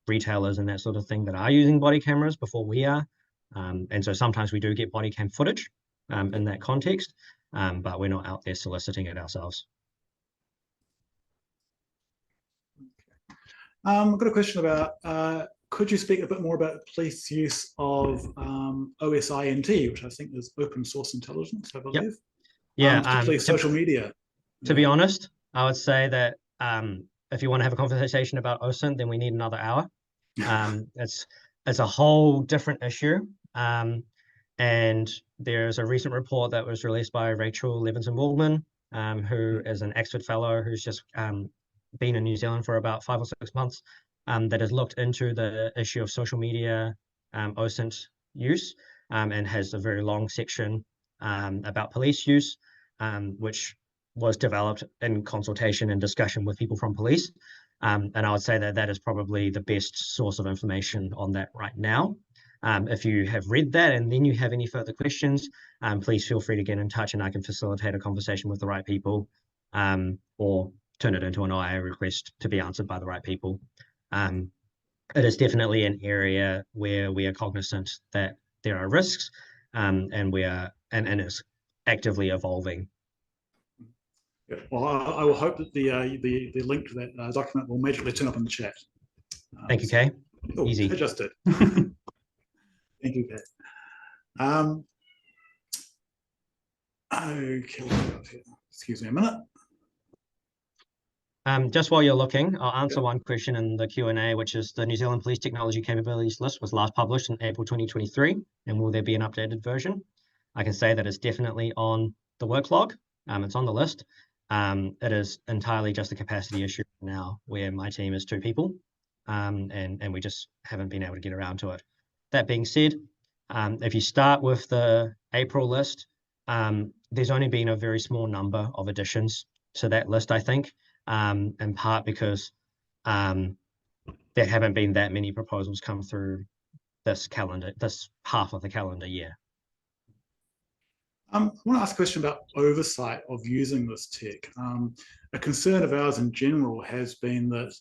Speaker 2: retailers and that sort of thing that are using body cameras before we are. And so sometimes we do get body cam footage in that context, but we're not out there soliciting it ourselves.
Speaker 1: I've got a question about, could you speak a bit more about police use of OSINT, which I think is open source intelligence, I believe?
Speaker 2: Yeah,
Speaker 1: particularly social media.
Speaker 2: To be honest, I would say that if you want to have a conversation about OSINT, then we need another hour. It's a whole different issue. And there's a recent report that was released by Rachel Levinson-Waldman, who is an Oxford fellow who's just been in New Zealand for about 5 or 6 months, that has looked into the issue of social media OSINT use, and has a very long section about police use, which was developed in consultation and discussion with people from police. And I would say that that is probably the best source of information on that right now. If you have read that and then you have any further questions, please feel free to get in touch and I can facilitate a conversation with the right people, or turn it into an IA request to be answered by the right people. It is definitely an area where we are cognizant that there are risks, and it's actively evolving.
Speaker 1: Yeah. Well, I will hope that the link to that document will magically turn up in the chat.
Speaker 2: Thank you, Kay. Easy.
Speaker 1: It just did. Thank you, Kay. Okay, what have we got here? Excuse me a minute.
Speaker 2: Just while you're looking, I'll answer one question in the Q&A, which is the New Zealand Police Technology Capabilities List was last published in April 2023, and will there be an updated version? I can say that it's definitely on the work log. It's on the list. It is entirely just a capacity issue now, where my team is 2 people, and we just haven't been able to get around to it. That being said, if you start with the April list, there's only been a very small number of additions to that list, I think, in part because there haven't been that many proposals come through this half of the calendar year.
Speaker 1: I want to ask a question about oversight of using this tech. A concern of ours in general has been that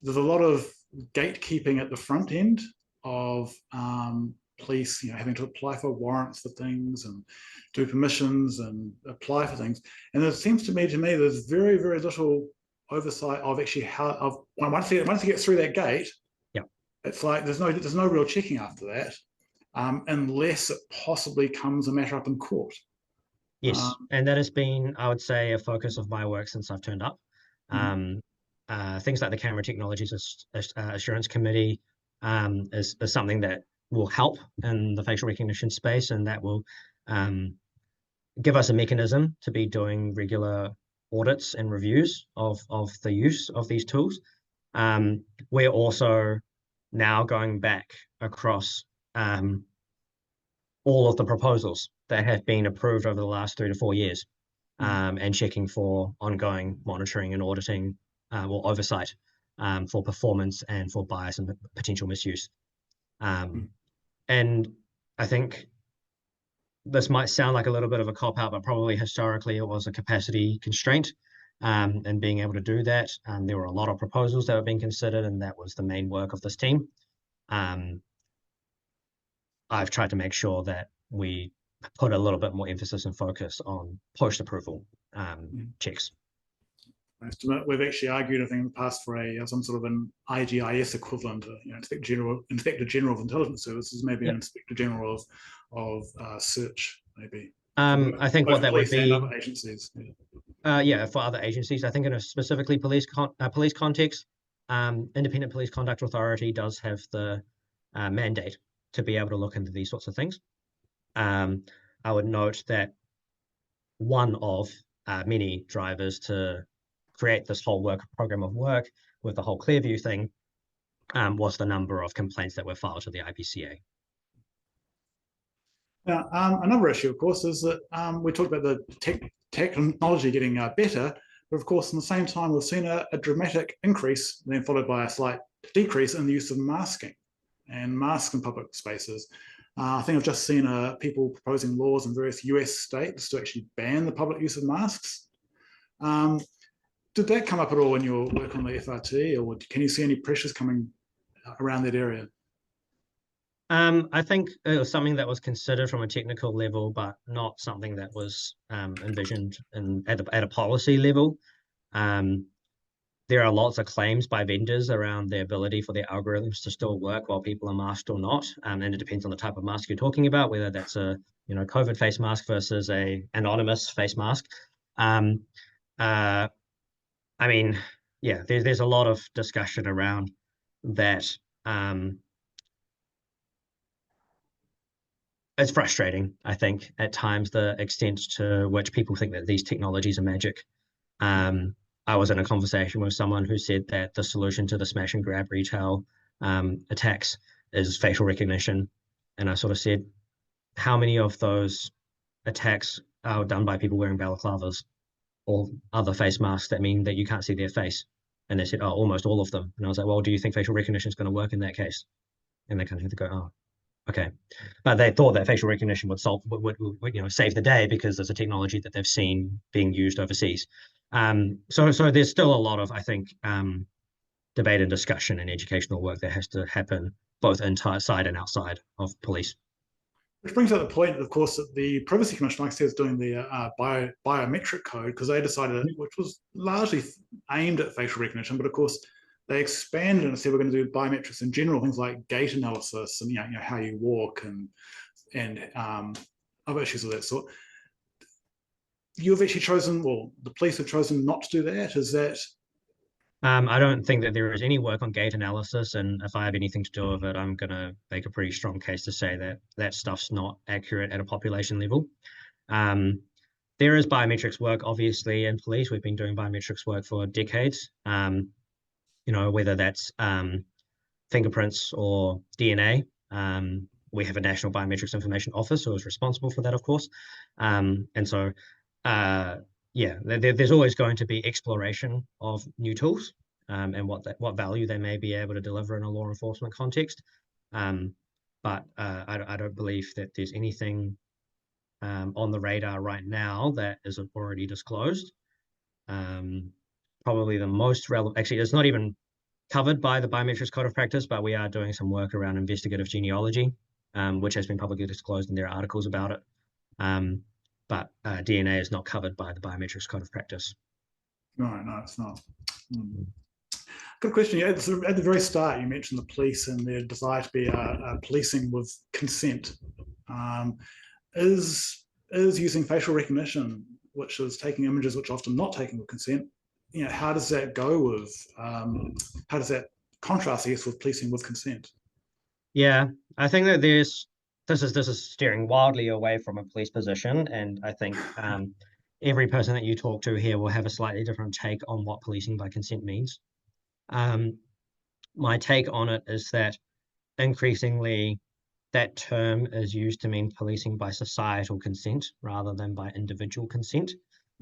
Speaker 1: there's a lot of gatekeeping at the front end of police, having to apply for warrants for things and do permissions and apply for things. And it seems to me there's very, very little oversight of actually how, once you get through that gate, it's like there's no real checking after that. Unless it possibly comes a matter up in court.
Speaker 2: Yes, and that has been, I would say, a focus of my work since I've turned up. Things like the Camera Technologies Assurance Committee is something that will help in the facial recognition space, and that will give us a mechanism to be doing regular audits and reviews of the use of these tools. We're also now going back across all of the proposals that have been approved over the last 3 to 4 years, and checking for ongoing monitoring and auditing or oversight for performance and for bias and potential misuse. And I think this might sound like a little bit of a cop-out, but probably historically it was a capacity constraint, and being able to do that. There were a lot of proposals that were being considered, and that was the main work of this team. I've tried to make sure that we put a little bit more emphasis and focus on post-approval checks.
Speaker 1: We've actually argued, I think, in the past for some sort of an IGIS equivalent, Inspector General of Intelligence Services, maybe an Inspector General of Search, maybe.
Speaker 2: I think what that would be.
Speaker 1: Other agencies.
Speaker 2: For other agencies, I think in a specifically police context, Independent Police Conduct Authority does have the mandate to be able to look into these sorts of things. I would note that one of many drivers to create this whole program of work with the whole Clearview thing was the number of complaints that were filed to the IPCA.
Speaker 1: Now, another issue, of course, is that we talked about the technology getting better, but of course, in the same time, we've seen a dramatic increase, then followed by a slight decrease in the use of masking and masks in public spaces. I think I've just seen people proposing laws in various US states to actually ban the public use of masks. Did that come up at all in your work on the FRT, or can you see any pressures coming around that area?
Speaker 2: I think it was something that was considered from a technical level, but not something that was envisioned at a policy level. There are lots of claims by vendors around the ability for their algorithms to still work while people are masked or not. And it depends on the type of mask you're talking about, whether that's a COVID face mask versus a anonymous face mask. I mean, yeah, there's a lot of discussion around that. It's frustrating, I think, at times, the extent to which people think that these technologies are magic. I was in a conversation with someone who said that the solution to the smash and grab retail attacks is facial recognition. And I sort of said, how many of those attacks are done by people wearing balaclavas or other face masks that mean that you can't see their face? And they said, oh, almost all of them. And I was like, well, do you think facial recognition is going to work in that case? And they kind of had to go, oh, okay. But they thought that facial recognition would save the day because there's a technology that they've seen being used overseas. So there's still a lot of, I think, debate and discussion and educational work that has to happen both inside and outside of police.
Speaker 1: Which brings up the point, of course, that the Privacy Commission, like I said, is doing the biometric code because they decided, which was largely aimed at facial recognition, but of course they expanded and said we're going to do biometrics in general, things like gait analysis and how you walk and other issues of that sort. You've actually chosen, well, the police have chosen not to do that. Is that?
Speaker 2: I don't think that there is any work on gait analysis, and if I have anything to do with it, I'm going to make a pretty strong case to say that that stuff's not accurate at a population level. There is biometrics work, obviously, in police. We've been doing biometrics work for decades. Whether that's fingerprints or DNA. We have a National Biometrics Information Office who is responsible for that, of course. There's always going to be exploration of new tools and what value they may be able to deliver in a law enforcement context. But I don't believe that there's anything on the radar right now that isn't already disclosed. Probably the most relevant, actually, it's not even covered by the Biometrics Code of Practice, but we are doing some work around investigative genealogy, which has been publicly disclosed, and there are articles about it. But DNA is not covered by the Biometrics Code of Practice.
Speaker 1: No, it's not. Good question. Yeah, at the very start, you mentioned the police and their desire to be policing with consent. Is using facial recognition, which is taking images which are often not taken with consent, how does that go with, how does that contrast, I guess, with policing with consent?
Speaker 2: Yeah, I think that this is steering wildly away from a police position, and I think every person that you talk to here will have a slightly different take on what policing by consent means. My take on it is that increasingly that term is used to mean policing by societal consent rather than by individual consent.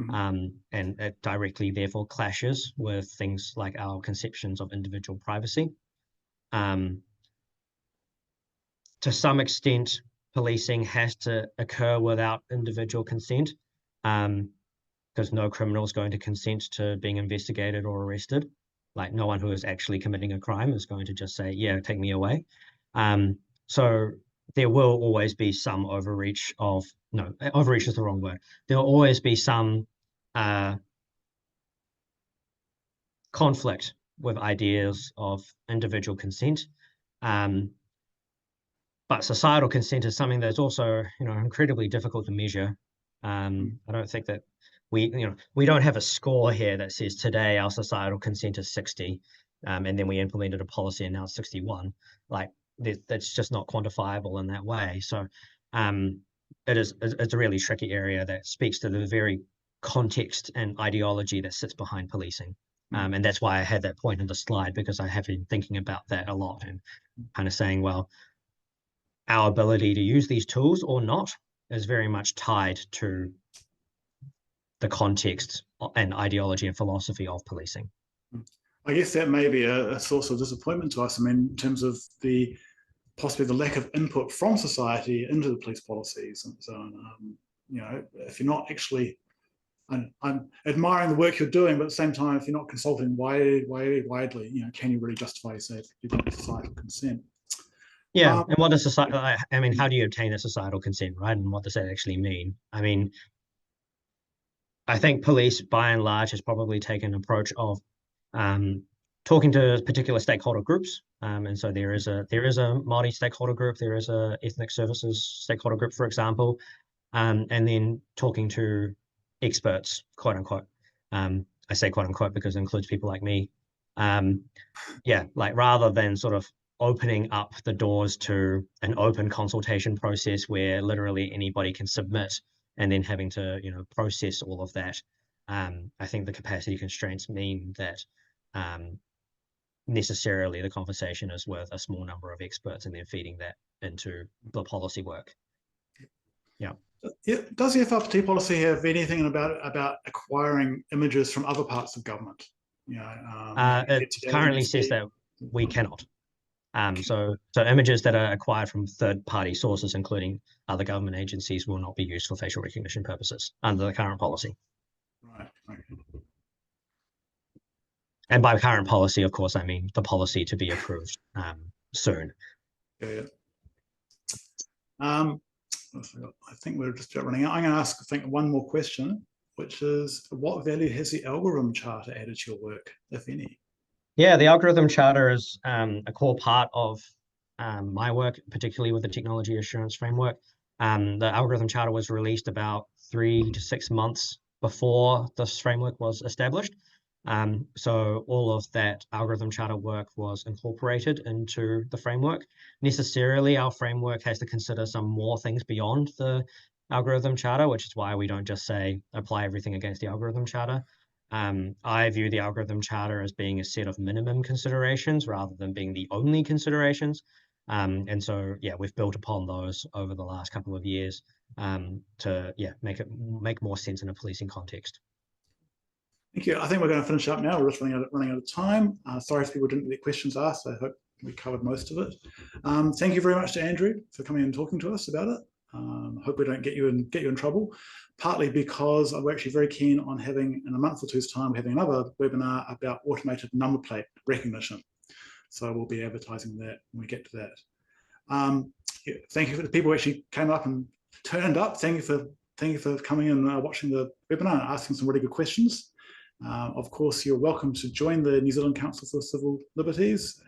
Speaker 2: And it directly therefore clashes with things like our conceptions of individual privacy. To some extent, policing has to occur without individual consent, because no criminal is going to consent to being investigated or arrested. Like, no one who is actually committing a crime is going to just say, yeah, take me away. So there will always be some overreach of, no, overreach is the wrong word. There will always be some conflict with ideas of individual consent. But societal consent is something that's also, incredibly difficult to measure. I don't think that we don't have a score here that says today our societal consent is 60, and then we implemented a policy and now it's 61. Like, that's just not quantifiable in that way. So it's a really tricky area that speaks to the very context and ideology that sits behind policing. And that's why I had that point in the slide, because I have been thinking about that a lot and kind of saying, well, our ability to use these tools or not is very much tied to the context and ideology and philosophy of policing.
Speaker 1: I guess that may be a source of disappointment to us. I mean, in terms of the possibly the lack of input from society into the police policies and so on. You know, if you're not actually, I'm admiring the work you're doing, but at the same time, if you're not consulting widely, you know, can you really justify yourself you've got societal consent?
Speaker 2: Yeah, and what does society? I mean, how do you obtain a societal consent, right? And what does that actually mean? I mean, I think police, by and large, has probably taken an approach of talking to particular stakeholder groups, and so there is a multi-stakeholder group, there is a ethnic services stakeholder group, for example, and then talking to experts, quote unquote. I say quote unquote because it includes people like me. Yeah, like rather than sort of opening up the doors to an open consultation process where literally anybody can submit and then having to, you know, process all of that. I think the capacity constraints mean that necessarily the conversation is with a small number of experts and then feeding that into the policy work. Yeah.
Speaker 1: Does the FRPT policy have anything about acquiring images from other parts of government? You know,
Speaker 2: it currently says that we cannot. So images that are acquired from third-party sources, including other government agencies, will not be used for facial recognition purposes under the current policy.
Speaker 1: Right. Okay.
Speaker 2: And by current policy, of course, I mean the policy to be approved soon.
Speaker 1: Yeah. I think we're just running out. I'm going to ask, I think, one more question, which is, what value has the algorithm charter added to your work, if any?
Speaker 2: Yeah, the algorithm charter is a core part of my work, particularly with the technology assurance framework. The algorithm charter was released about 3 to 6 months before this framework was established. So all of that algorithm charter work was incorporated into the framework. Necessarily, our framework has to consider some more things beyond the algorithm charter, which is why we don't just say apply everything against the algorithm charter. I view the algorithm charter as being a set of minimum considerations rather than being the only considerations. And so, yeah, we've built upon those over the last couple of years to make more sense in a policing context.
Speaker 1: Thank you. I think we're going to finish up now. We're just running out of time. Sorry if people didn't get questions asked. I hope we covered most of it. Thank you very much to Andrew for coming and talking to us about it. Hope we don't get you in trouble. Partly because we're actually very keen on having, in a month or two's time, having another webinar about automated number plate recognition. So we'll be advertising that when we get to that. Thank you for the people who actually came up and turned up. Thank you for coming and watching the webinar and asking some really good questions. Of course, you're welcome to join the New Zealand Council for Civil Liberties.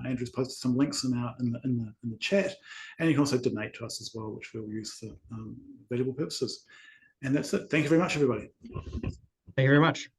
Speaker 1: Andrew's posted some links in the chat, and you can also donate to us as well, which we'll use for valuable purposes. And that's it. Thank you very much, everybody.
Speaker 2: Thank you very much.